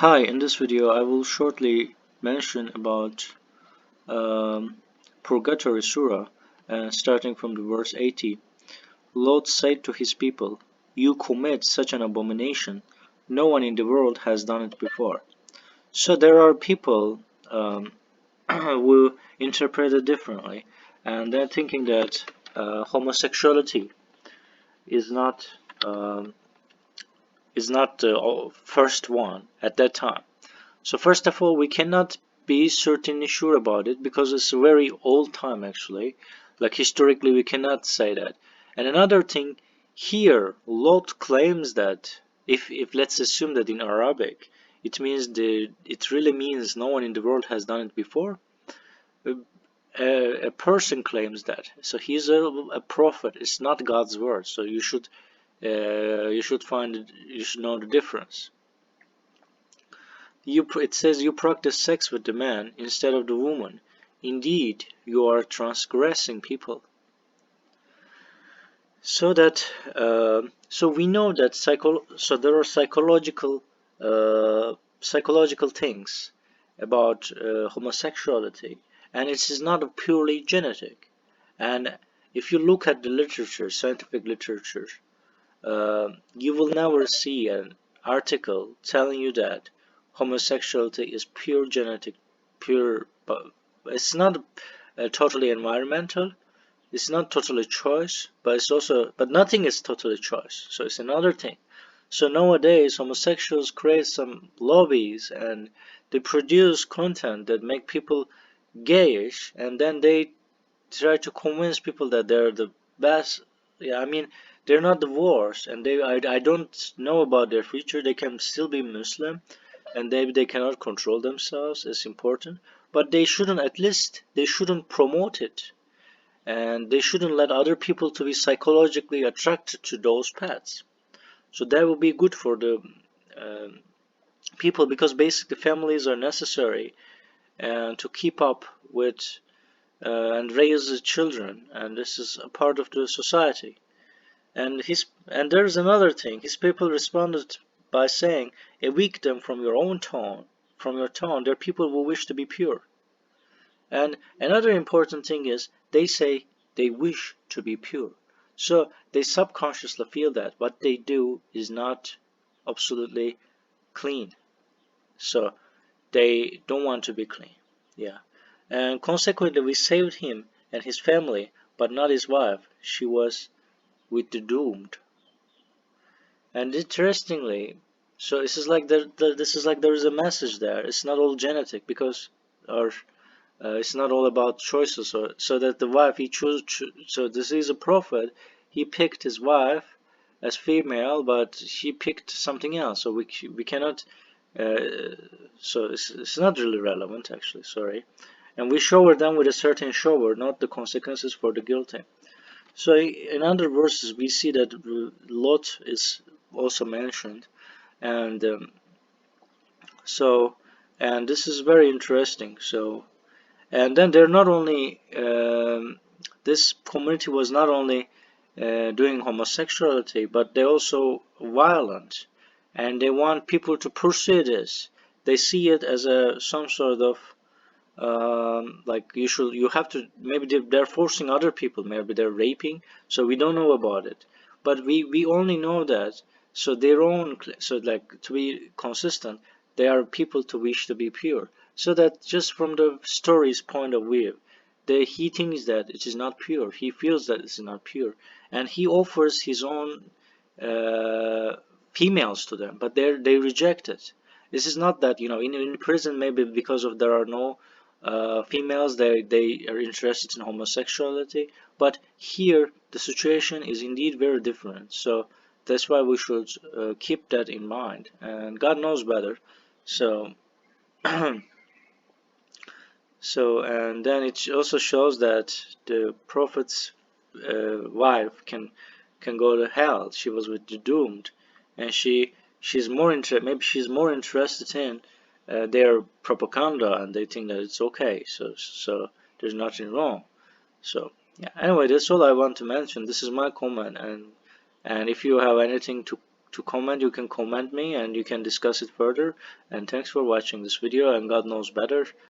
Hi, in this video I will shortly mention about um, Purgatory Surah, starting from the verse 80. Lord said to his people, "You commit such an abomination, no one in the world has done it before." So there are people who interpret it differently, and they're thinking that homosexuality is not um, the first one at that time. So first of all, we cannot be certainly sure about it because it's a very old time actually. Like historically, we cannot say that. And another thing, here, Lot claims that if let's assume that in Arabic, it really means no one in the world has done it before. A person claims that, so he's a prophet. It's not God's word. So you should know the difference. It says you practice sex with the man instead of the woman. Indeed, you are transgressing people. So that so we know that there are psychological things about homosexuality, and it is not purely genetic. And if you look at the literature, scientific literature, you will never see an article telling you that homosexuality is pure genetic, pure, but it's not totally environmental. It's not totally choice, but nothing is totally choice. So it's another thing. So nowadays, homosexuals create some lobbies and they produce content that make people gayish, and then they try to convince people that they're the best. Yeah, I mean, they're not the worst, and I don't know about their future. They can still be Muslim, and they cannot control themselves. It's important, but they shouldn't promote it, and they shouldn't let other people to be psychologically attracted to those paths. So that will be good for the um, people, because basically families are necessary and to keep up with and raise the children, and this is a part of the society. And there's another thing. His people responded by saying, "Evict them from your own town. From your town, there are people who wish to be pure." And another important thing is they say they wish to be pure. So they subconsciously feel that what they do is not absolutely clean. So they don't want to be clean. Yeah. And consequently, we saved him and his family, but not his wife. She was with the doomed. And interestingly, so this is like there is a message there. It's not all genetic, because our it's not all about choices. So that the wife he chose. So this is a prophet. He picked his wife as female, but he picked something else. So we cannot. Uh, so it's not really relevant actually. Sorry. And we shower them with a certain shower, not the consequences for the guilty. So in other verses, we see that Lot is also mentioned, and so and this is very interesting. So and then they're not only this community was not only doing homosexuality, but they also violent, and they want people to pursue this. They see it as a some sort of like you have to, maybe they're forcing other people, maybe they're raping, so we don't know about it, but we only know that, so their own, so like to be consistent, they are people to wish to be pure, so that just from the story's point of view, he thinks that it is not pure, he feels that it's not pure, and he offers his own uh, females to them, but they reject it. This is not that, in prison, maybe because of there are no females, they are interested in homosexuality, but here the situation is indeed very different. So that's why we should keep that in mind, and God knows better. So and then it also shows that the prophet's wife can go to hell. She was with the doomed, and maybe she's more interested in their propaganda, and they think that it's okay. So there's nothing wrong. So yeah. Anyway, that's all I want to mention. This is my comment, and if you have anything to to comment, you can comment me and you can discuss it further. And thanks for watching this video, and God knows better.